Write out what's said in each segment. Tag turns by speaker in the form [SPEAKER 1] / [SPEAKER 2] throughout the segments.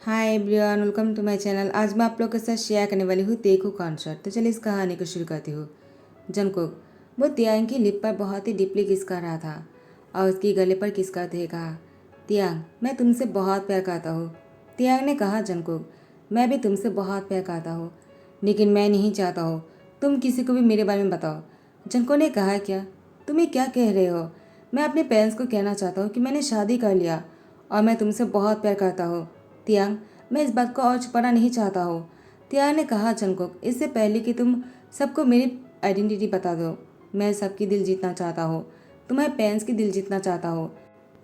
[SPEAKER 1] Hi everyone, welcome to my channel. आज मैं आप लोग के साथ शेयर करने वाली हूँ तेकू कॉन्सर्ट। तो चलिए इस कहानी को शुरू करती हूँ। जंगकुक वो तियांग की लिप पर बहुत ही डीपली किस कर रहा था और उसकी गले पर किस करते हुए कहा, तियांग मैं तुमसे बहुत प्यार करता हूँ। तियांग ने कहा, जंगकुक मैं भी तुमसे बहुत प्यार करता हूँ, लेकिन मैं नहीं चाहता हूँ तुम किसी को भी मेरे बारे में बताओ। जंगकुक ने कहा, क्या तुम ये क्या कह रहे हो? मैं अपने पेरेंट्स को कहना चाहता हूँ कि मैंने शादी कर लिया और मैं तुमसे बहुत प्यार करता हूँ। तियांग मैं इस बात को और छुपाना नहीं चाहता हूँ। तियांग ने कहा, जंगकुक इससे पहले कि तुम सबको मेरी आइडेंटिटी बता दो, मैं सबकी दिल जीतना चाहता हूँ, तुम्हारे पेरेंट्स की दिल जीतना चाहता हूँ।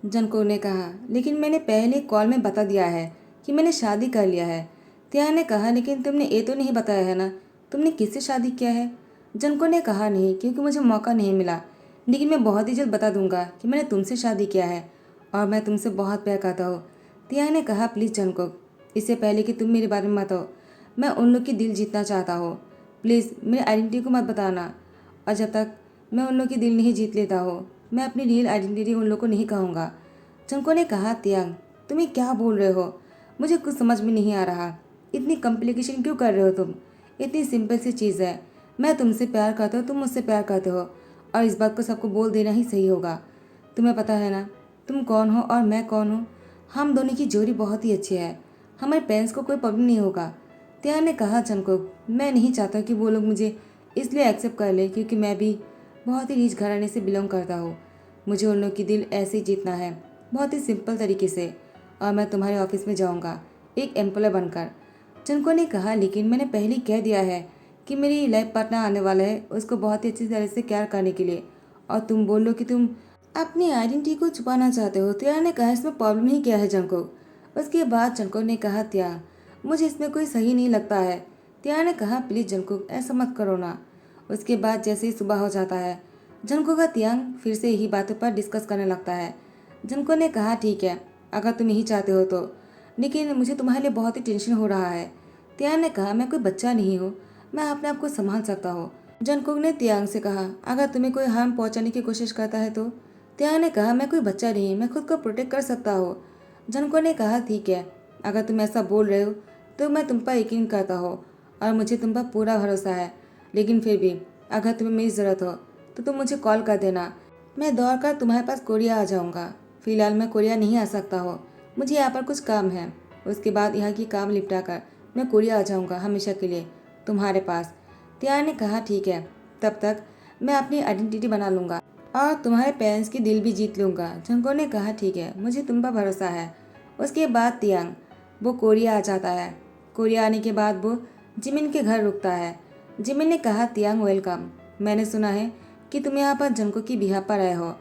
[SPEAKER 1] जंगकुक ने कहा, लेकिन मैंने पहले कॉल में बता दिया है कि मैंने शादी कर लिया है। तियांग ने कहा, लेकिन तुमने ये तो नहीं बताया है ना तुमने किससे शादी किया है? जंगकुक ने कहा, नहीं, क्योंकि मुझे मौका नहीं मिला, लेकिन मैं बहुत ही जल्द बता दूंगा कि मैंने तुमसे शादी किया है और मैं तुमसे बहुत प्यार करता हूँ। तियांग ने कहा, प्लीज़ जंगकुक इससे पहले कि तुम मेरे बारे में बताओ, मैं उन लोग की दिल जीतना चाहता हूँ। प्लीज़ मेरी आइडेंटिटी को मत बताना, और जब तक मैं उन लोग की दिल नहीं जीत लेता हूँ मैं अपनी रियल आइडेंटिटी उन लोग को नहीं कहूँगा। जंगकुक ने कहा, तियांग तुम ये क्या बोल रहे हो? मुझे कुछ समझ में नहीं आ रहा। इतनी कॉम्प्लिकेशन क्यों कर रहे हो तुम? इतनी सिंपल सी चीज़ है, मैं तुमसे प्यार करता हूँ, तुम मुझसे प्यार करते हो, और इस बात को सबको बोल देना ही सही होगा। तुम्हें पता है ना तुम कौन हो और मैं कौन हूँ। हम दोनों की जोड़ी बहुत ही अच्छी है, हमारे पेरेंट्स को कोई प्रॉब्लम नहीं होगा। तियांग ने कहा, जंगकुक मैं नहीं चाहता कि वो लोग मुझे इसलिए एक्सेप्ट कर ले क्योंकि मैं भी बहुत ही रीच घराने से बिलोंग करता हूँ। मुझे उन लोग की दिल ऐसे ही जीतना है, बहुत ही सिंपल तरीके से, और मैं तुम्हारे ऑफिस में जाऊँगा एक एम्प्लॉय बनकर। जंगकुक ने कहा, लेकिन मैंने पहले ही कह दिया है कि मेरी लाइफ पार्टनर आने वाला है, उसको बहुत ही अच्छी तरह से केयर करने के लिए, और तुम बोल लो कि तुम अपनी आइडेंटिटी को छुपाना चाहते हो। तियांग ने कहा, इसमें प्रॉब्लम ही क्या है जंगकुक? उसके बाद जंगकुक ने कहा, तियांग मुझे इसमें कोई सही नहीं लगता है। तियांग ने कहा, प्लीज़ जंगकुक ऐसा मत करो ना। उसके बाद जैसे ही सुबह हो जाता है, जंगकुक का तियांग फिर से यही बातों पर डिस्कस करने लगता है। जंगकुक ने कहा, ठीक है अगर तुम यही चाहते हो तो, लेकिन मुझे तुम्हारे लिए बहुत ही टेंशन हो रहा है। तियांग ने कहा, मैं कोई बच्चा नहीं हूँ, मैं अपने आप को संभाल सकता हूँ। जंगकुक ने तियांग से कहा, अगर तुम्हें कोई हार्म पहुँचाने की कोशिश करता है तो? तियांग ने कहा, मैं कोई बच्चा नहीं, मैं खुद को प्रोटेक्ट कर सकता हूँ। जंगकुक ने कहा, ठीक है अगर तुम ऐसा बोल रहे हो तो मैं तुम पर यकीन करता हूँ और मुझे तुम पर पूरा भरोसा है, लेकिन फिर भी अगर तुम्हें मेरी ज़रूरत हो तो तुम मुझे कॉल कर देना, मैं दौड़ कर तुम्हारे पास कोरिया आ जाऊँगा। फिलहाल मैं कोरिया नहीं आ सकता हूँ, मुझे यहाँ पर कुछ काम है, उसके बाद यहाँ की काम निपटा कर मैं कोरिया आ जाऊँगा हमेशा के लिए तुम्हारे पास। तियांग ने कहा, ठीक है तब तक मैं अपनी आइडेंटिटी बना लूँगा और तुम्हारे पेरेंट्स की दिल भी जीत लूँगा। जंगकुक ने कहा, ठीक है मुझे तुम पर भरोसा है। उसके बाद तियांग वो कोरिया आ जाता है। कोरिया आने के बाद वो जिमिन के घर रुकता है। जिमिन ने कहा, तियांग वेलकम, मैंने सुना है कि तुम यहाँ पर जंगकुक की बिहा पर आए हो।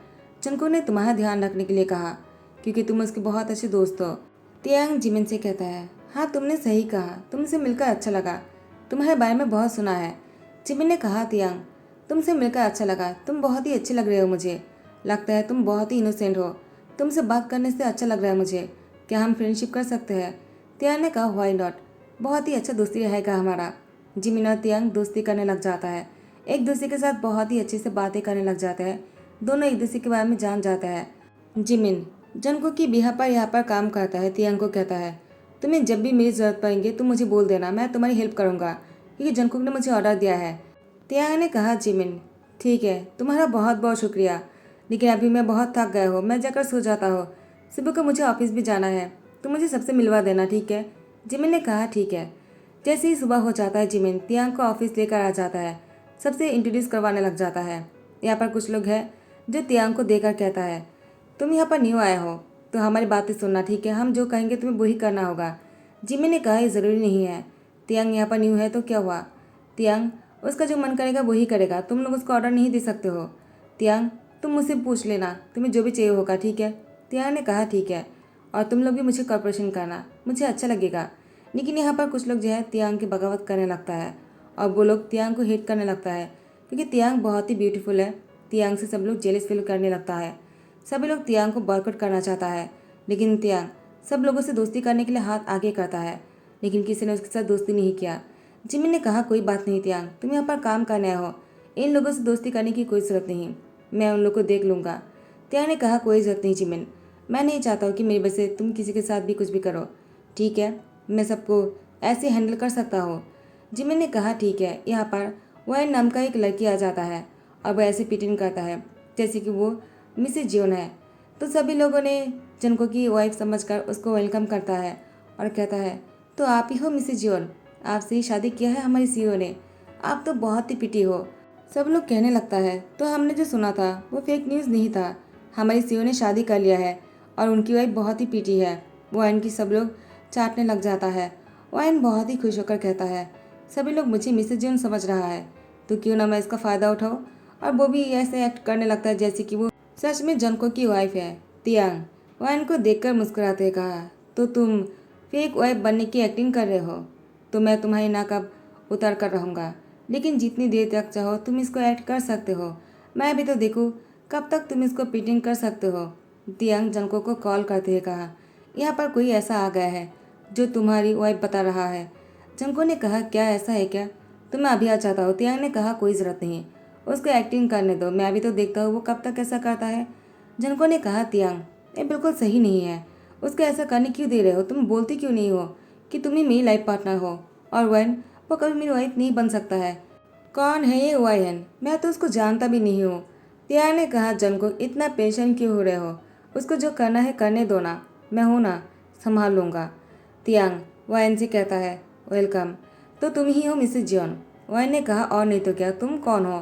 [SPEAKER 1] जंगकुक ने तुम्हारा ध्यान रखने के लिए कहा क्योंकि तुम उसके बहुत अच्छे दोस्त हो। तियांग जिमिन से कहता है, हाँ तुमने सही कहा, तुमसे मिलकर अच्छा लगा, तुम्हारे बारे में बहुत सुना है। जिमिन ने कहा, तियांग तुमसे मिलकर अच्छा लगा, तुम बहुत ही अच्छे लग रहे हो, मुझे लगता है तुम बहुत ही इनोसेंट हो, तुमसे बात करने से अच्छा लग रहा है मुझे, क्या हम फ्रेंडशिप कर सकते हैं? तियांग ने कहा, व्हाई नॉट, बहुत ही अच्छा दोस्ती रहेगा हमारा। जिमिन और तियांग दोस्ती करने लग जाता है, एक दूसरे के साथ बहुत ही अच्छे से बातें करने लग जाते हैं, दोनों एक दूसरे के बारे में जान जाते हैं। जिमिन जंगकुक की बिहा पर यहाँ पर काम करता है। तियांग को कहता है, तुम्हें जब भी मेरी ज़रूरत पड़ेंगे तुम मुझे बोल देना, मैं तुम्हारी हेल्प करूँगा क्योंकि जंगकुक ने मुझे ऑर्डर दिया है। तियांग ने कहा, जिमिन ठीक है तुम्हारा बहुत बहुत शुक्रिया, लेकिन अभी मैं बहुत थक गया हूँ, मैं जाकर सो जाता हूँ, सुबह को मुझे ऑफिस भी जाना है, तुम मुझे सबसे मिलवा देना, ठीक है? जिमिन ने कहा, ठीक है। जैसे ही सुबह हो जाता है, जिमिन तियांग को ऑफिस लेकर आ जाता है, सबसे इंट्रोड्यूस करवाने लग जाता है। यहाँ पर कुछ लोग हैं जो तियांग को देखकर कहता है, तुम यहाँ पर न्यू आए हो तो हमारी बातें सुनना, ठीक है? हम जो कहेंगे तुम्हें वही करना होगा। जिमिन ने कहा, ये ज़रूरी नहीं है, तियांग यहाँ पर न्यू है तो क्या हुआ? तियांग उसका जो मन करेगा वही करेगा, तुम लोग उसको ऑर्डर नहीं दे सकते हो। तियांग तुम मुझसे पूछ लेना, तुम्हें जो भी चाहिए होगा, ठीक है? तियांग ने कहा, ठीक है, और तुम लोग भी मुझे कॉर्पोरेशन करना, मुझे अच्छा लगेगा। लेकिन यहाँ पर कुछ लोग जो है तियांग की बगावत करने लगता है और वो लोग तियांग को हेट करने लगता है क्योंकि तियांग बहुत ही ब्यूटीफुल है। तियांग से सब लोग जेलस फील करने लगता है, सभी लोग तियांग को बॉयकॉट करना चाहता है, लेकिन तियांग सब लोगों से दोस्ती करने के लिए हाथ आगे करता है, लेकिन किसी ने उसके साथ दोस्ती नहीं किया। जिमिन ने कहा, कोई बात नहीं तियांग, तुम यहाँ पर काम करने आए हो, इन लोगों से दोस्ती करने की कोई ज़रूरत नहीं, मैं उन लोग को देख लूँगा। तियांग ने कहा, कोई ज़रूरत नहीं जिमिन, मैं नहीं चाहता हूँ कि मेरी वजह से तुम किसी के साथ भी कुछ भी करो, ठीक है? मैं सबको ऐसे हैंडल कर सकता हूँ। जिमी ने कहा ठीक है। यहाँ पर वायन नाम का एक लड़की आ जाता है और वो ऐसे पिटिन करता है जैसे कि वो मिसेज जियोन है। तो सभी लोगों ने जनको की वाइफ समझकर उसको वेलकम करता है और कहता है तो आप ही हो मिसेज जियोन, आपसे ही शादी किया है हमारी सीईओ ने, आप तो बहुत ही पिटी हो। सब लोग कहने लगता है तो हमने जो सुना था वो फेक न्यूज़ नहीं था, हमारी सीईओ ने शादी कर लिया है और उनकी वाइफ बहुत ही पिटी है। वाइन की सब लोग चाटने लग जाता है। वाइन बहुत ही खुश होकर कहता है सभी लोग मुझे मिसेज जियोन समझ रहा है तो क्यों ना मैं इसका फ़ायदा उठाऊँ। और वो भी ऐसे एक्ट करने लगता है जैसे कि वो सच में जनको की वाइफ है। तियांग वाइन को देखकर मुस्कुराते कहा तो तुम फेक वाइफ बनने की एक्टिंग कर रहे हो, तो मैं तुम्हारी नाक अब उतार कर रहूँगा, लेकिन जितनी देर तक चाहो तुम इसको एक्ट कर सकते हो। मैं भी तो देखूँ कब तक तुम इसको पीटिंग कर सकते हो। तियांग जनको को कॉल करते हुए कहा यहाँ पर कोई ऐसा आ गया है जो तुम्हारी वाइफ बता रहा है। जंको ने कहा क्या ऐसा है क्या, तो मैं अभी आ जाता हूँ। तियांग ने कहा कोई ज़रूरत नहीं, उसको एक्टिंग करने दो, मैं अभी तो देखता हूँ वो कब तक ऐसा करता है। जंको ने कहा तियांग ये बिल्कुल सही नहीं है, उसको ऐसा करने क्यों दे रहे हो, तुम बोलती क्यों नहीं हो कि तुम ही मेरी लाइफ पार्टनर हो और वैन वो कभी मेरी वाइफ नहीं बन सकता है। कौन है ये वायन, मैं तो उसको जानता भी नहीं हूँ। तियांग ने कहा जंको इतना पेशेंट क्यों हो रहे हो, उसको जो करना है करने दो ना, मैं हूँ ना, संभाल लूँगा। तियांग वायन से कहता है वेलकम, तो तुम ही हो मिसेज जियोन। वायन ने कहा और नहीं तो क्या, तुम कौन हो।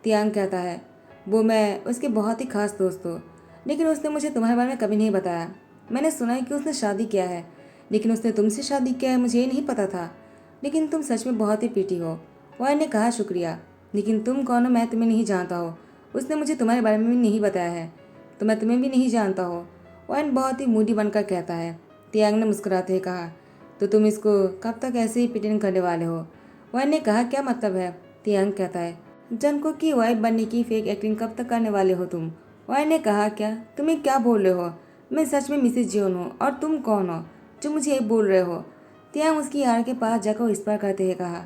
[SPEAKER 1] तियांग कहता है वो मैं उसके बहुत ही खास दोस्त हूँ, लेकिन उसने मुझे तुम्हारे बारे में कभी नहीं बताया। मैंने सुना है कि उसने शादी किया है, लेकिन उसने तुमसे शादी किया है मुझे ये नहीं पता था। लेकिन तुम सच में बहुत ही पीटी हो। वायन ने कहा शुक्रिया, लेकिन तुम कौन हो मैं तुम्हें नहीं जानता हो, उसने मुझे तुम्हारे बारे में भी नहीं बताया है, तो मैं तुम्हें भी नहीं जानता हो। वायन बहुत ही मूडी बनकर कहता है। तियांग ने मुस्कुराते हुए कहा तो तुम इसको कब तक ऐसे ही पिटन करने वाले हो। वायन ने कहा क्या मतलब है। तियांग कहता है जनको की वाइफ बनने की फेक एक्टिंग कब तक करने वाले हो तुम। वायन ने कहा क्या तुम्हें क्या बोल रहे हो, मैं सच में मिसेज जियोन हूँ और तुम कौन हो जो मुझे ये बोल रहे हो। तियांग उसकी यार के पास जाकर विस्पर करते हुए कहा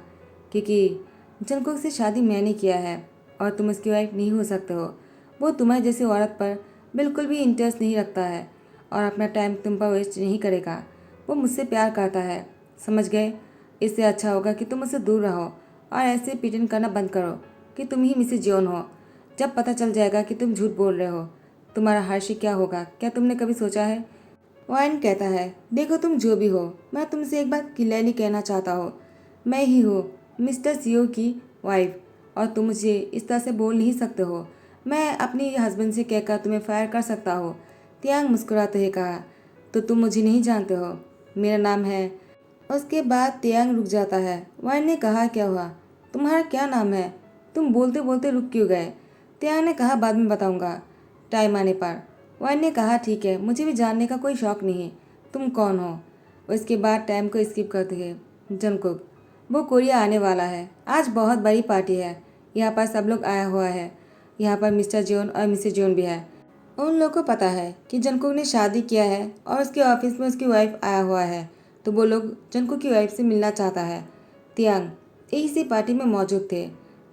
[SPEAKER 1] क्योंकि जंकुक से शादी मैंने किया है और तुम उसकी वाइफ नहीं हो सकते हो। वो तुम्हारे जैसी औरत पर बिल्कुल भी इंटरेस्ट नहीं रखता है और अपना टाइम तुम पर वेस्ट नहीं करेगा। वो मुझसे प्यार करता है, समझ गए। इससे अच्छा होगा कि तुम उससे दूर रहो और ऐसे पिटन करना बंद करो कि तुम ही मिसेज जियोन हो। जब पता चल जाएगा कि तुम झूठ बोल रहे हो तुम्हारा हर्षी क्या होगा, क्या तुमने कभी सोचा है। वायन कहता है देखो तुम जो भी हो, मैं तुमसे एक बात क्लियरली कहना चाहता हूँ, मैं ही हूँ मिस्टर सीओ की वाइफ और तुम मुझे इस तरह से बोल नहीं सकते हो। मैं अपने हस्बैंड से कहकर तुम्हें फायर कर सकता हूँ। तियांग मुस्कुराते हुए कहा तो तुम मुझे नहीं जानते हो, मेरा नाम है। उसके बाद तियांग रुक जाता है। वायन ने कहा क्या हुआ, तुम्हारा क्या नाम है, तुम बोलते बोलते रुक क्यों गए। तियांग ने कहा बाद में बताऊंगा टाइम आने पर। वायन ने कहा ठीक है, मुझे भी जानने का कोई शौक नहीं है, तुम कौन हो। उसके बाद टाइम को स्किप करते हुए जंकुक वो कोरिया आने वाला है, आज बहुत बड़ी पार्टी है, यहाँ पर सब लोग आया हुआ है, यहाँ पर मिस्टर जियोन और मिसेज जियोन भी है। उन लोगों को पता है कि जंकुक ने शादी किया है और उसके ऑफिस में उसकी वाइफ आया हुआ है, तो वो लोग जंकुक की वाइफ से मिलना चाहता है। तियांग इसी पार्टी में मौजूद थे।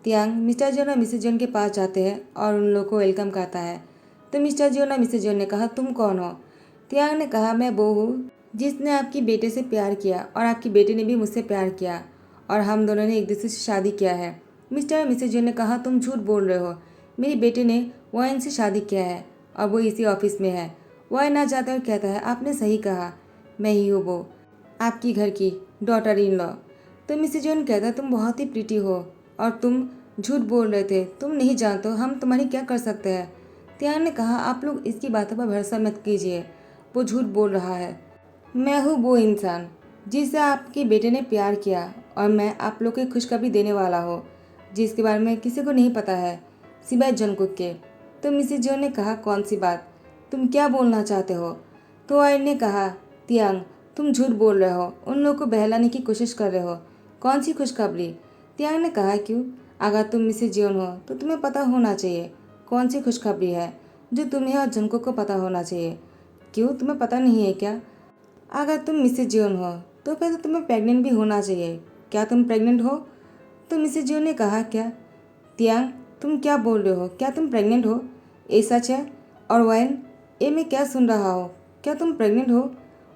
[SPEAKER 1] तियांग मिस्टर जियोन और मिसेज जियोन के पास जाते हैं और उन लोगों को वेलकम करता है। तो मिस्टर जियोन और मिसेज जियोन ने कहा तुम कौन हो। तियांग ने कहा मैं वो हूँ जिसने आपकी बेटे से प्यार किया और आपकी बेटे ने भी मुझसे प्यार किया और हम दोनों ने एक दूसरे से शादी किया है। मिस्टर और मिसेज जियोन ने कहा तुम झूठ बोल रहे हो, मेरी बेटे ने वायन से शादी किया है और वो इसी ऑफिस में है। वायन आ जाता है और कहता है आपने सही कहा, मैं ही हूँ वो, आपकी घर की डॉटर इन लॉ। तो मिसेज जियोन कहता है तुम बहुत ही प्रीटी हो और तुम झूठ बोल रहे थे, तुम नहीं जानते हो हम तुम्हारी क्या कर सकते हैं। तियांग ने कहा आप लोग इसकी बातों पर भरोसा मत कीजिए, वो झूठ बोल रहा है। मैं हूँ वो इंसान जिससे आपके बेटे ने प्यार किया और मैं आप लोग को खुशखबरी देने वाला हूँ जिसके बारे में किसी को नहीं पता है सिवाय जंकुक के। तो मिसेज जो ने कहा कौन सी बात, तुम क्या बोलना चाहते हो। तो आयन ने कहा तियांग तुम झूठ बोल रहे हो, उन लोगों को बहलाने की कोशिश कर रहे हो, कौन सी खुशखबरी। तियांग ने कहा क्यों, अगर तुम मिसेज जियोन हो तो तुम्हें पता होना चाहिए कौन सी खुशखबरी है जो तुम्हें और जंकुक को पता होना चाहिए। क्यों तुम्हें पता नहीं है क्या, अगर तुम मिसेज जियोन हो तो फिर तो तुम्हें प्रेग्नेंट भी होना चाहिए, क्या तुम प्रेग्नेंट हो। तो मिसेज जियोन ने कहा क्या, तियांग तुम क्या बोल रहे हो, क्या तुम प्रेग्नेंट हो, ये सच है। और वायन ये मैं क्या सुन रहा हूँ, क्या तुम प्रेग्नेंट हो।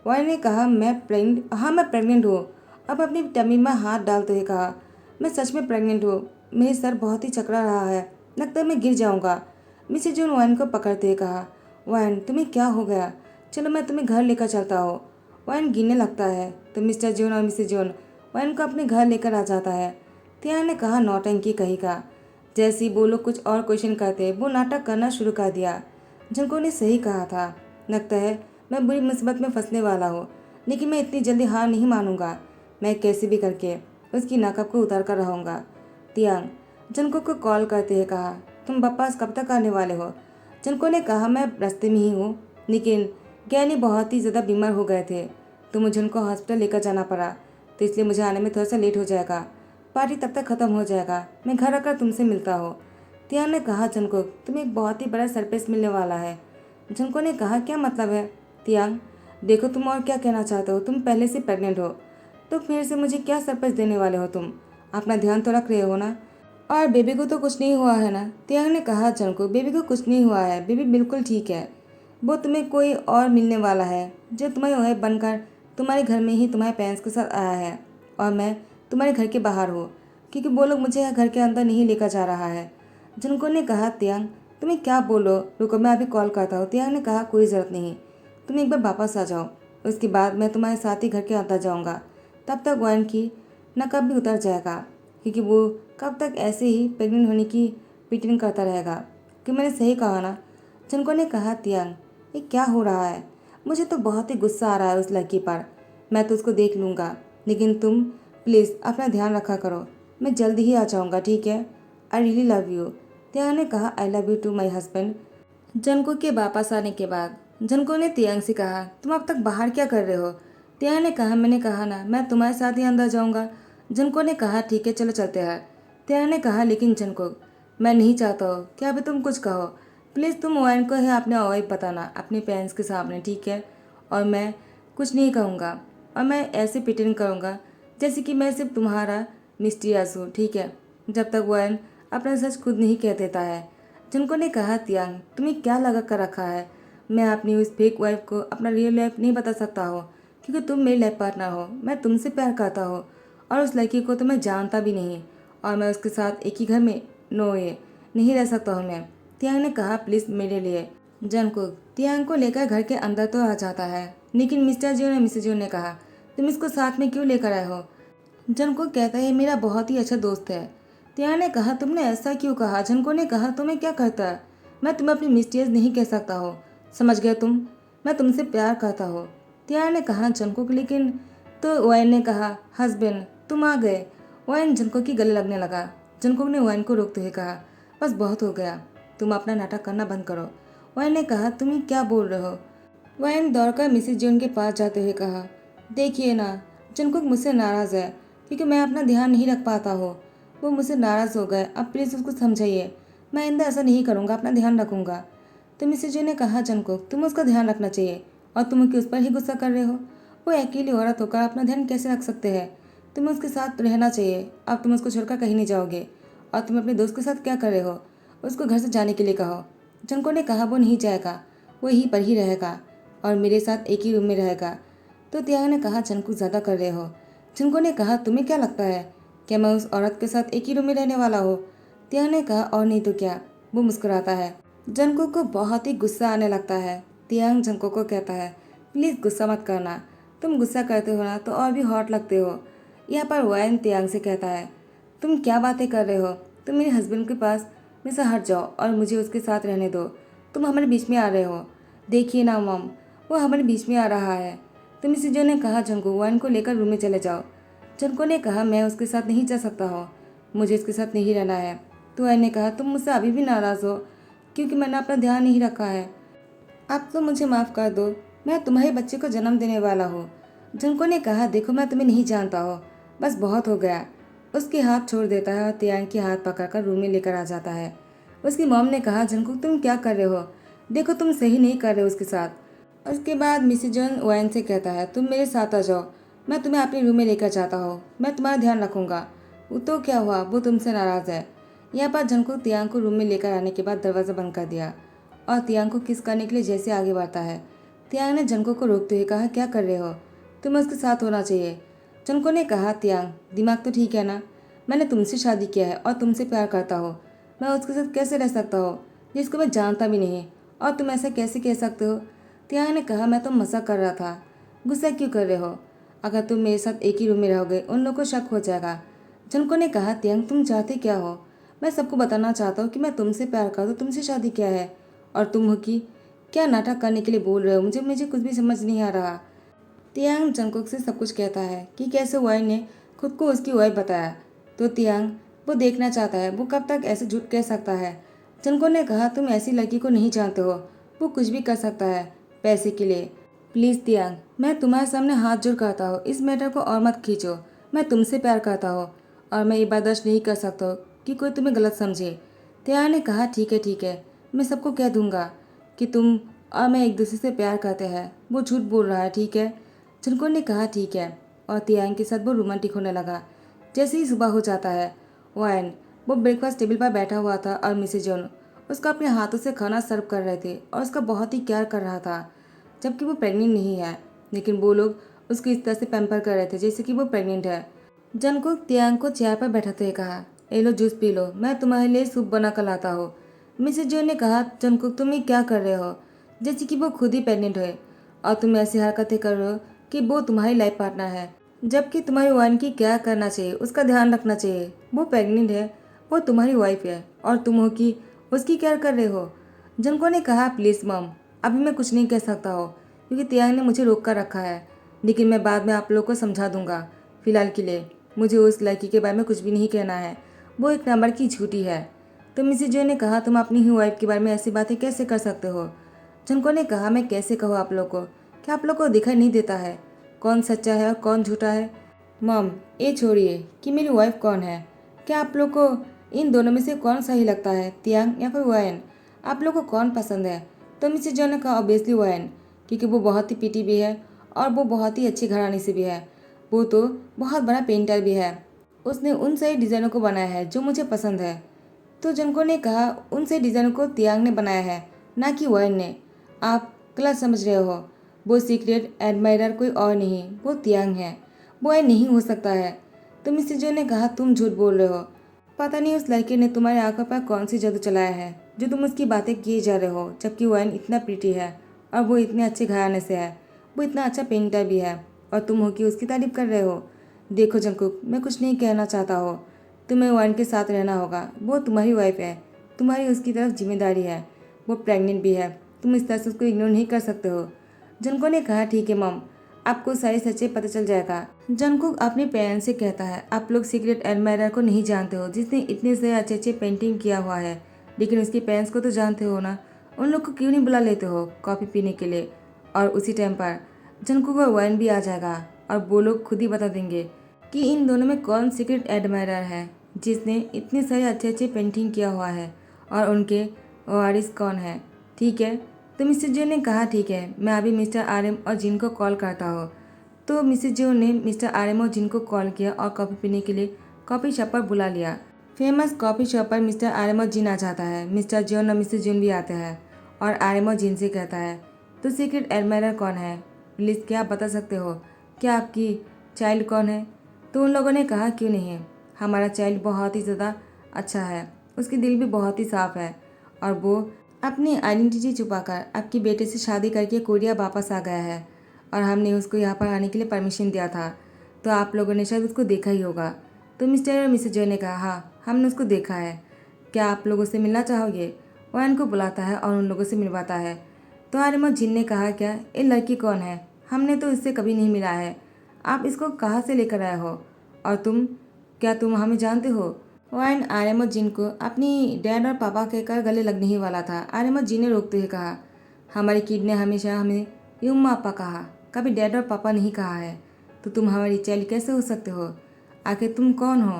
[SPEAKER 1] वायन ने कहा, मैं प्रेग्नेंट हूँ। अब अपनी टमी में हाथ डालते हुए कहा, मैं सच में प्रेग्नेंट हूँ। मेरी सर बहुत ही चकरा रहा है, लगता है मैं गिर जाऊँगा। मिसेज जॉन वायन को पकड़ते हुए कहा, वायन तुम्हें क्या हो गया? चलो मैं तुम्हें घर लेकर चलता हूँ। वायन गिरने लगता है तो मिस्टर जॉन और मिसेज जॉन वायन को अपने घर लेकर आ जाता है। तियान ने कहा, नौटंकी कहीं का। जैसे ही वो लोग कुछ और क्वेश्चन करते वो नाटक करना शुरू कर दिया। जिनको ने सही कहा था, लगता है मैं बुरी मुसीबत में फंसने वाला हूँ, लेकिन मैं इतनी जल्दी हार नहीं मानूंगा। मैं कैसे भी करके उसकी नकब को उतार कर रहूँगा। तियांग जनको को कॉल करते हुए कहा, तुम वापस कब तक आने वाले हो? जनको ने कहा, मैं रास्ते में ही हूँ, लेकिन ज्ञानी बहुत ही ज़्यादा बीमार हो गए थे तो मुझे उनको हॉस्पिटल लेकर जाना पड़ा, तो इसलिए मुझे आने में थोड़ा सा लेट हो जाएगा। पार्टी तब तक ख़त्म हो जाएगा, मैं घर आकर तुमसे मिलता हूँ। तियांग ने कहा, जनको तुम्हें एक बहुत ही बड़ा सरप्राइज मिलने वाला है। जनको ने कहा, क्या मतलब है? तियांग देखो, तुम और क्या कहना चाहते हो? तुम पहले से प्रेग्नेंट हो तो फिर से मुझे क्या सरप्राइज देने वाले हो तुम? अपना ध्यान तो रख रहे हो ना? और बेबी को तो कुछ नहीं हुआ है ना? तियांग ने कहा, जनको बेबी को कुछ नहीं हुआ है, बेबी बिल्कुल ठीक है। वो तुम्हें कोई और मिलने वाला है जो तुम्हें वह बनकर तुम्हारे घर में ही तुम्हारे पेरेंट्स के साथ आया है, और मैं तुम्हारे घर के बाहर हूँ क्योंकि वो लोग मुझे घर के अंदर नहीं लेकर जा रहा है। जनको ने कहा, तियांग तुम्हें क्या बोलो, रुको मैं अभी कॉल करता हूँ। तियांग ने कहा, कोई ज़रूरत नहीं, तुम एक बार वापस आ जाओ, उसके बाद मैं तुम्हारे साथ ही घर के अंदर जाऊँगा। तब तक वायन की नकब भी उतर जाएगा, क्योंकि वो कब तक ऐसे ही प्रेग्नेंट होने की पिटिंग करता रहेगा। कि मैंने सही कहा ना? जनको ने कहा, तियांग ये क्या हो रहा है? मुझे तो बहुत ही गुस्सा आ रहा है उस लड़की पर। मैं तो उसको देख लूँगा, लेकिन तुम प्लीज़ अपना ध्यान रखा करो। मैं जल्दी ही आ जाऊँगा, ठीक है? I really love you. तियांग ने कहा, I love you too my husband. जनको के वापस आने के बाद जनको ने तियांग से कहा, तुम अब तक बाहर क्या कर रहे हो? तियांग ने कहा, मैंने कहा ना मैं तुम्हारे साथ ही अंदर जाऊंगा। जनको ने कहा, ठीक है चलो चलते हैं। तियांग ने कहा, लेकिन जनको मैं नहीं चाहता हो कि अभी तुम कुछ कहो। प्लीज़ तुम वायन को है अपने और बताना अपने पेरेंट्स के सामने, ठीक है? और मैं कुछ नहीं कहूँगा, और मैं ऐसे पिटिंग करूँगा जैसे कि मैं सिर्फ तुम्हारा मिस्टीरियस हूँ, ठीक है? जब तक वायन अपना सच खुद नहीं कह देता है। जिनको ने कहा, तियांग तुम्हें क्या लगा कर रखा है? मैं अपनी उस फेक वाइफ को अपना रियल लाइफ नहीं बता सकता हो, क्योंकि तुम मेरी लाइफ पार्टनर हो। मैं तुमसे प्यार करता हूँ, और उस लड़की को तो मैं जानता भी नहीं, और मैं उसके साथ एक ही घर में नो ये नहीं रह सकता हूँ मैं। तियांग ने कहा, प्लीज़ मेरे लिए। जंगकुक तियांग को लेकर घर के अंदर तो आ जाता है, लेकिन मिस्टर जियो ने मिसेज जियो ने कहा, तुम इसको साथ में क्यों लेकर आए हो? जनको कहता है, मेरा बहुत ही अच्छा दोस्त है। तिया ने कहा, तुमने ऐसा क्यों कहा? जनको ने कहा, तुम्हें क्या करता है? मैं तुम्हें अपनी मिस्टेज नहीं कह सकता हो, समझ गया तुम? मैं तुमसे प्यार करता हूँ। तिया ने कहा, जनको लेकिन। तो वायन ने कहा, हस्बैंड तुम आ गए। वायन जनको की गले लगने लगा। जनको ने वायन को रोकते हुए कहा, बस बहुत हो गया, तुम अपना नाटक करना बंद करो। वायन ने कहा, तुम ये क्या बोल रहे हो? वायन दौड़कर मिसेज जॉन के पास जाते हुए कहा, देखिए ना, जनको मुझसे नाराज़ है क्योंकि मैं अपना ध्यान नहीं रख पाता हूँ। वो मुझसे नाराज़ हो गए, अब प्लीज़ उसको समझाइए। मैं आइंदा ऐसा नहीं करूँगा, अपना ध्यान रखूँगा। तो मिसेज जॉन ने कहा, जनको तुम उसका ध्यान रखना चाहिए, और तुम क्यों उस पर ही गुस्सा कर रहे हो? वो अकेली औरत होकर अपना ध्यान कैसे रख सकते हैं? तुम्हें उसके साथ रहना चाहिए। अब तुम उसको छोड़कर कहीं नहीं जाओगे। और तुम अपने दोस्त के साथ क्या कर रहे हो? उसको घर से जाने के लिए कहो। जनको ने कहा, वो नहीं जाएगा, वो यहीं पर ही रहेगा और मेरे साथ एक ही रूम में रहेगा। तो तियांग ने कहा, जनको ज़्यादा कर रहे हो। जनको ने कहा, तुम्हें क्या लगता है, क्या मैं उस औरत के साथ एक ही रूम में रहने वाला हूँ? तियांग ने कहा, और नहीं तो क्या। वो मुस्कुराता है। जनको को बहुत ही गुस्सा आने लगता है। तियांग जनको को कहता है, प्लीज़ गुस्सा मत करना, तुम गुस्सा करते हो ना तो और भी हॉट लगते हो। यहाँ पर वायन तियांग से कहता है, तुम क्या बातें कर रहे हो? तुम मेरे हस्बैंड के पास में से हट जाओ और मुझे उसके साथ रहने दो। तुम हमारे बीच में आ रहे हो। देखिए ना मॉम, वो हमारे बीच में आ रहा है। तो मिसेज जो ने कहा, जनको वायन को लेकर रूम में चले जाओ। जनको ने कहा, मैं उसके साथ नहीं जा सकता हूँ, मुझे उसके साथ नहीं रहना है। तो वायन ने कहा, तुम मुझसे अभी भी नाराज़ हो क्योंकि मैंने अपना ध्यान नहीं रखा है। आप तो मुझे माफ़ कर दो, मैं तुम्हारे बच्चे को जन्म देने वाला हूँ। जनको ने कहा, देखो मैं तुम्हें नहीं जानता हो, बस बहुत हो गया। उसके हाथ छोड़ देता है और तियांग के हाथ पकड़कर रूम में लेकर आ जाता है। उसकी मॉम ने कहा, जनको तुम क्या कर रहे हो? देखो तुम सही नहीं कर रहे हो उसके साथ। उसके बाद मिसेज जॉन वायन से कहता है, तुम मेरे साथ आ जाओ, मैं तुम्हें अपने रूम में लेकर जाता हूँ, मैं तुम्हारा ध्यान रखूँगा। वो तो क्या हुआ, वो तुमसे नाराज़ है। यहाँ पर जनको तियांग को रूम में लेकर आने के बाद दरवाज़ा बंद कर दिया और तियांग को किस करने के लिए जैसे आगे बढ़ता है। तियांग ने जनको को रोकते हुए कहा, क्या कर रहे हो? तुम्हें उसके साथ होना चाहिए। जनको ने कहा, तियांग दिमाग तो ठीक है ना? मैंने तुमसे शादी किया है और तुमसे प्यार करता हो। मैं उसके साथ कैसे रह सकता हो जिसको मैं जानता भी नहीं, और तुम ऐसा कैसे कह सकते हो? तियांग ने कहा, मैं तो मजाक कर रहा था। गुस्सा क्यों कर रहे हो? अगर तुम मेरे साथ एक ही रूम में रहोगे उन लोगों को शक हो जाएगा। जनको ने कहा, तियांग तुम चाहते क्या हो? मैं सबको बताना चाहता हूँ कि मैं तुमसे प्यार करता हूँ, तुमसे शादी किया है, और तुम हो कि क्या नाटक करने के लिए बोल रहे हो? मुझे मुझे कुछ भी समझ नहीं आ रहा। तियांग जंगकुक से सब कुछ कहता है कि कैसे वाइन ने खुद को उसकी वाइफ बताया। तो तियांग वो देखना चाहता है वो कब तक ऐसे झूठ कह सकता है। जंगकुक ने कहा, तुम ऐसी लड़की को नहीं जानते हो, वो कुछ भी कर सकता है पैसे के लिए। प्लीज़ तियांग, मैं तुम्हारे सामने हाथ जोड़ करता हूँ, इस मैटर को और मत खींचो। मैं तुमसे प्यार करता हूँ और मैं ये बर्दाश्त नहीं कर सकता हूँ कि कोई तुम्हें गलत समझे। तियांग ने कहा, ठीक है, मैं सबको कह दूंगा कि तुम और मैं एक दूसरे से प्यार करते हैं। वो झूठ बोल रहा है, ठीक है? जंको ने कहा, ठीक है, और तियांग के साथ वो रोमांटिक होने लगा। जैसे ही सुबह हो जाता है, वाइन वो ब्रेकफास्ट टेबल पर बैठा हुआ था और मिसेज जोन उसका अपने हाथों से खाना सर्व कर रहे थे और उसका बहुत ही केयर कर रहा था, जबकि वो प्रेग्नेंट नहीं है। लेकिन वो लोग उसको इस तरह से पैम्पर कर रहे थे जैसे कि वो प्रेग्नेंट है। जंको तियांग को चेयर पर बैठाते हुए कहा, ए लो जूस पी लो, मैं तुम्हारे लिए सूप बना कर लाता हूँ। मिसेज जो ने कहा, जंको तुम ये क्या कर रहे हो? जैसे कि वो खुद ही प्रेग्नेंट है और तुम ऐसी हरकतें कर रहे हो कि वो तुम्हारी लाइफ पार्टनर है, जबकि तुम्हारी वाइन की क्या करना चाहिए, उसका ध्यान रखना चाहिए। वो प्रेग्नेंट है, वो तुम्हारी वाइफ है और तुम हो कि उसकी केयर कर रहे हो। जंको ने कहा, प्लीज़ मम, अभी मैं कुछ नहीं कह सकता हो क्योंकि तियांग ने मुझे रोक कर रखा है, लेकिन मैं बाद में आप लोग को समझा दूंगा। फिलहाल के लिए मुझे उस लड़की के बारे में कुछ भी नहीं कहना है, वो एक नंबर की झूठी है। तो मिसेज जो ने कहा, तुम अपनी ही वाइफ के बारे में ऐसी बातें कैसे कर सकते हो? जंको ने कहा, मैं कैसे कहूँ आप लोग को? क्या आप लोग को दिखाई नहीं देता है कौन सच्चा है और कौन झूठा है? मम, ये छोड़िए कि मेरी वाइफ कौन है। क्या आप लोग को इन दोनों में से कौन सही लगता है, तियांग या फिर वायन? आप लोग को कौन पसंद है? तो मिसेज जॉन ने कहा, ऑब्वियसली वायन, क्योंकि वो बहुत ही पिटी भी है और वो बहुत ही अच्छी घराने से भी है। वो तो बहुत बड़ा पेंटर भी है, उसने उन सही डिज़ाइनों को बनाया है जो मुझे पसंद है। तो जंको ने कहा, उन सही डिज़ाइनों को तियांग ने बनाया है, ना कि वायन ने। आप गलत समझ रहे हो। वो सीक्रेट एडमायरर कोई और नहीं, वो तियांग है, वो ये नहीं हो सकता है। तो मिसेज जो ने कहा, तुम झूठ बोल रहे हो। पता नहीं उस लड़के ने तुम्हारी आंखों पर कौन सी जादू चलाया है जो तुम उसकी बातें किए जा रहे हो, जबकि वाइन इतना प्रीटी है और वो इतने अच्छे घराने से है, वो इतना अच्छा पेंटर भी है और तुम हो कि उसकी तारीफ कर रहे हो। देखो जंकुक, मैं कुछ नहीं कहना चाहता हो, तुम्हें वाइन के साथ रहना होगा। वो तुम्हारी वाइफ है, तुम्हारी उसकी तरफ जिम्मेदारी है। वो प्रेग्नेंट भी है, तुम इस तरह से उसको इग्नोर नहीं कर सकते हो। जंको ने कहा, ठीक है मम, आपको सारी सच्चाई पता चल जाएगा। जंकुक अपने पेरेंट्स से कहता है, आप लोग सीक्रेट एडमायरर को नहीं जानते हो जिसने इतने से अच्छे अच्छे पेंटिंग किया हुआ है, लेकिन उसके पेरेंट्स को तो जानते हो ना। उन लोग को क्यों नहीं बुला लेते हो कॉफ़ी पीने के लिए? और उसी टाइम पर जंकुक और वाइन भी आ जाएगा और वो लोग खुद ही बता देंगे कि इन दोनों में कौन सीक्रेट एडमायरर है जिसने इतने सारे अच्छे अच्छे पेंटिंग किया हुआ है और उनके वारिस कौन है। ठीक है, तो मिसेज जो ने कहा, ठीक है, मैं अभी मिस्टर आरएम और जिन को कॉल करता हूँ। तो मिसेज जो ने मिस्टर आरएम और जिन को कॉल किया और कॉफ़ी पीने के लिए कॉफ़ी शॉप पर बुला लिया। फेमस कॉफ़ी शॉप पर मिस्टर आरएम और जिन आ जाता है। मिस्टर जॉन और मिसेज जून भी आते हैं और आरएम और जिन से कहता है, तो सीक्रेट एडमायरर कौन है? प्लीज़ क्या आप बता सकते हो? क्या आपकी चाइल्ड कौन है? तो उन लोगों ने कहा, क्यों नहीं, हमारा चाइल्ड बहुत ही ज़्यादा अच्छा है, उसकी दिल भी बहुत ही साफ़ है और वो अपनी आइडेंटिटी छुपाकर आपके बेटे से शादी करके कोरिया वापस आ गया है और हमने उसको यहाँ पर आने के लिए परमिशन दिया था, तो आप लोगों ने शायद उसको देखा ही होगा। तो मिस्टर और मिसेज जो ने कहा, हाँ हमने उसको देखा है, क्या आप लोगों से मिलना चाहोगे? वह इनको बुलाता है और उन लोगों से मिलवाता है। तो आर्यमन जिन ने कहा, क्या ये लड़की कौन है? हमने तो इससे कभी नहीं मिला है, आप इसको कहाँ से लेकर आए हो? और क्या तुम हमें जानते हो? वाइन आर्यमन जिन को अपनी डैड और पापा कहकर गले लगने ही वाला था। आर्यमन जिन ने रोकते हुए कहा, हमारी किड ने हमेशा हमें युम्मा पापा कहा, कभी डैड और पापा नहीं कहा है, तो तुम हमारी चाइल्ड कैसे हो सकते हो? आखिर तुम कौन हो?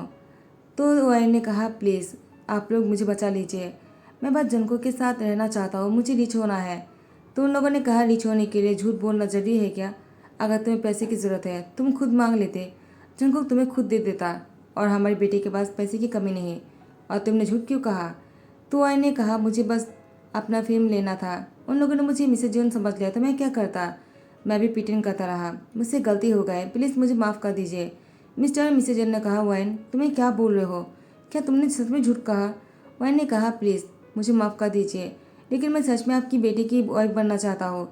[SPEAKER 1] तो वाइन ने कहा, प्लीज़ आप लोग मुझे बचा लीजिए, मैं बस जंको के साथ रहना चाहता हूँ, मुझे रिच होना है। तो उन लोगों ने कहा, रिच होने के लिए झूठ बोलना जरूरी है क्या? अगर तुम्हें पैसे की ज़रूरत है तुम खुद मांग लेते, जंको तुम्हें खुद दे देता, और हमारे बेटे के पास पैसे की कमी नहीं, और तुमने झूठ क्यों कहा? तो वाइन ने कहा, मुझे बस अपना फेम लेना था, उन लोगों ने मुझे मिसेज जोन समझ लिया तो मैं क्या करता। मैं भी प्रिटेंड करता रहा। मुझसे गलती हो गई, प्लीज़ मुझे माफ़ कर दीजिए। मिस्टर और मिसेज जोन ने कहा, वाइन तुम्हें क्या बोल रहे हो, क्या तुमने सच में झूठ कहा। वाइन ने कहा, प्लीज़ मुझे माफ़ कर दीजिए, लेकिन मैं सच में आपकी बेटी की वाइफ बनना चाहता हूँ।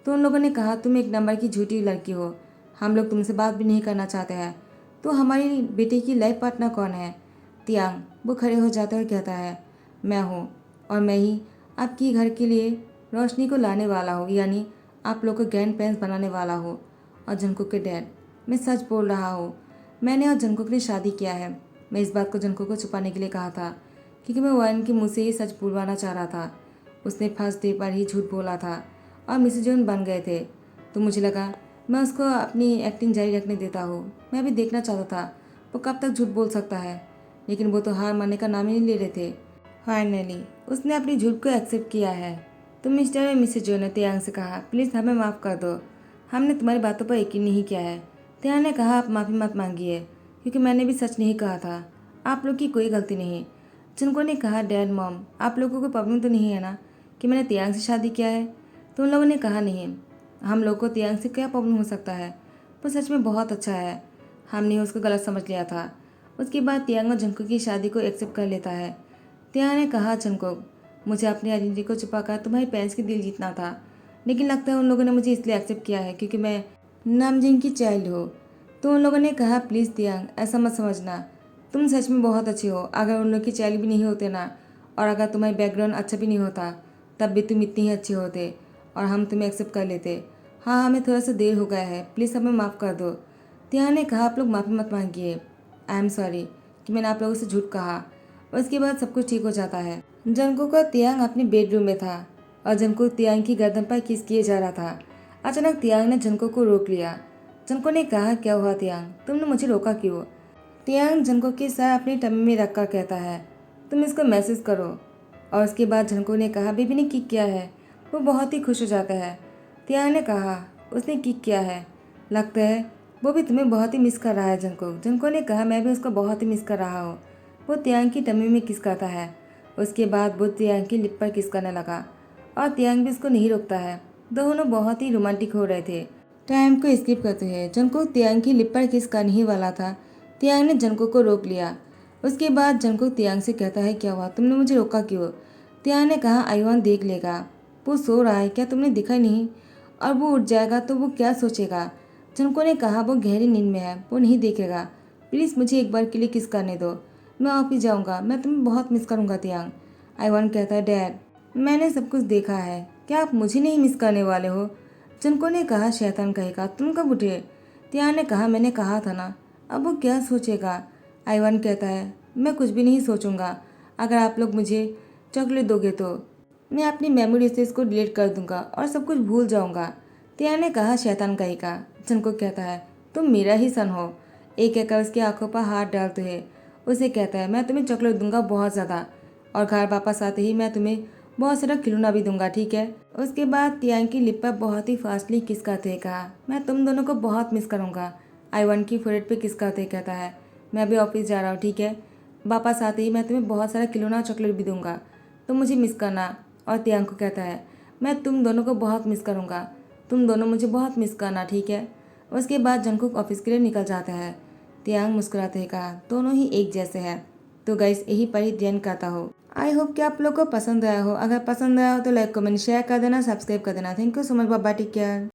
[SPEAKER 1] तो उन लोगों ने कहा, तुम एक नंबर की झूठी लड़की हो, हम लोग तुमसे बात भी नहीं करना चाहते हैं। तो हमारी बेटी की लाइफ पार्टनर कौन है। तियांग वो खड़े हो जाता है और कहता है, मैं हूँ, और मैं ही आपकी घर के लिए रोशनी को लाने वाला हूँ, यानी आप लोग को ग्रैंड पेरेंट्स बनाने वाला हूँ। और जंगकुक के डैड, मैं सच बोल रहा हूँ, मैंने और जंगकुक ने शादी किया है। मैं इस बात को जंगकुक को छुपाने के लिए कहा था, क्योंकि मैं वाइन के मुँह से ही सच बुलवाना चाह रहा था। उसने फर्स्ट डे पर ही झूठ बोला था और मिसेज जोन बन गए थे। तो मुझे लगा मैं उसको अपनी एक्टिंग जारी रखने देता हूँ। मैं भी देखना चाहता था वो कब तक झूठ बोल सकता है, लेकिन वो तो हार मानने का नाम ही नहीं ले रहे थे। फाइनली उसने अपनी झूठ को एक्सेप्ट किया है। तो मिस्टर और मिसेज जो ने तियांग से कहा, प्लीज़ हमें माफ़ कर दो, हमने तुम्हारी बातों पर यकीन नहीं किया है। तियांग ने कहा, आप माफ़ी मत मांगिए, क्योंकि मैंने भी सच नहीं कहा था, आप लोग की कोई गलती नहीं। जिनको ने कहा, डैड मॉम आप लोगों को प्रॉब्लम तो नहीं है ना कि मैंने तियांग से शादी किया है। तो उन लोगों ने कहा, नहीं, हम लोग को तियांग से क्या प्रॉब्लम हो सकता है, वो सच में बहुत अच्छा है, हमने उसको गलत समझ लिया था। उसके बाद तियांग और जंकुक की शादी को एक्सेप्ट कर लेता है। तियांग ने कहा, जंकुक मुझे अपनी आइडेंटिटी को छुपाकर तुम्हारे पेरेंट्स की दिल जीतना था, लेकिन लगता है उन लोगों ने मुझे इसलिए एक्सेप्ट किया है क्योंकि मैं नामजिंग की चाइल्ड हूँ। तो उन लोगों ने कहा, प्लीज़ तियांग ऐसा मत समझना, तुम सच में बहुत अच्छी हो। अगर उन लोग की चाइल्ड भी नहीं होते ना, और अगर तुम्हारी बैकग्राउंड अच्छा भी नहीं होता, तब भी तुम इतनी ही अच्छे होते और हम तुम्हें एक्सेप्ट कर लेते। हाँ, हमें थोड़ा सा देर हो गया है, प्लीज़ हमें माफ़ कर दो। तियांग ने कहा, आप लोग माफ़ी मत मांगिए, आई एम सॉरी कि मैंने आप लोगों से झूठ कहा। और उसके बाद सब कुछ ठीक हो जाता है। जंकुक का तियांग अपने बेडरूम में था और जंकुक तियांग की गर्दन पर किस किए जा रहा था। अचानक तियांग ने जंकुक को रोक लिया। जंकुक ने कहा, क्या हुआ तियांग, तुमने मुझे रोका क्यों। तियांग जंकुक के सर अपनी टम्मी में रखकर कहता है, तुम इसको मैसेज करो। और उसके बाद जंकुक ने कहा, बेबी ने किक किया है। वो बहुत ही खुश हो जाता है। तियांग ने कहा, उसने किक किया है, लगता है वो भी तुम्हें बहुत ही मिस कर रहा है जंकुक। जंकुक ने कहा, मैं भी उसको बहुत ही मिस कर रहा हूँ। वो तियांग की टम्मी में किस करता है। उसके बाद वो तियांग की लिप पर किस करने लगा और तियांग भी उसको नहीं रोकता है। दोनों बहुत ही रोमांटिक हो रहे थे। टाइम को स्किप करते हैं। जंकुक तियांग की लिप पर किस करने ही वाला था। तियांग ने जंकुक को रोक लिया। उसके बाद जंकुक तियांग से कहता है, क्या हुआ, तुमने मुझे रोका क्यों। तियांग ने कहा, आईवान देख लेगा, वो सो रहा है, क्या तुमने देखा नहीं, और वो उठ जाएगा तो वो क्या सोचेगा। जंकुक ने कहा, वो गहरी नींद में है, वो नहीं देखेगा, प्लीज़ मुझे एक बार के लिए किस करने दो, मैं ऑफिस जाऊँगा, मैं तुम्हें बहुत मिस करूँगा। तियांग आईवान कहता है, डैड मैंने सब कुछ देखा है, क्या आप मुझे नहीं मिस करने वाले हो। जंकुक ने कहा, शैतान कहेगा, तुम कब उठे। तियांग ने कहा, मैंने कहा था ना, अब वो क्या सोचेगा। आईवान कहता है, मैं कुछ भी नहीं सोचूंगा, अगर आप लोग मुझे चॉकलेट दोगे तो मैं अपनी मेमोरी से इसको डिलीट कर दूंगा और सब कुछ भूल जाऊंगा। तियांग ने कहा, शैतान कहेगा। जंकुक कहता है, तुम मेरा ही सन हो। एक कहकर उसकी आंखों पर हाथ डालते हुए उसे कहता है, मैं तुम्हें चॉकलेट दूंगा बहुत ज़्यादा, और घर वापस आते ही मैं तुम्हें बहुत सारा खिलौना भी दूंगा, ठीक है। उसके बाद तियांग की लिप पर बहुत ही फास्टली किस करते हुए कहा, मैं तुम दोनों को बहुत मिस करूंगा। आईवान की फोrehead पे किस करते हुए कहता है, मैं अभी ऑफिस जा रहा हूँ, ठीक है, वापस आते ही मैं तुम्हें बहुत सारा खिलौना चॉकलेट भी दूंगा, तुम मुझे मिस करना। और तियांग को कहता है, मैं तुम दोनों को बहुत मिस करूंगा, तुम दोनों मुझे बहुत मिस करना, ठीक है। उसके बाद जंकुक ऑफिस के लिए निकल जाता है। तियांग मुस्कुराते हुए कहा, दोनों ही एक जैसे हैं। तो गाइस यही पर ही ध्यान करता हो। आई होप कि आप लोग को पसंद आया हो। अगर पसंद आया हो तो लाइक कमेंट शेयर कर देना, सब्सक्राइब कर देना। Thank you so much, bye bye, take care.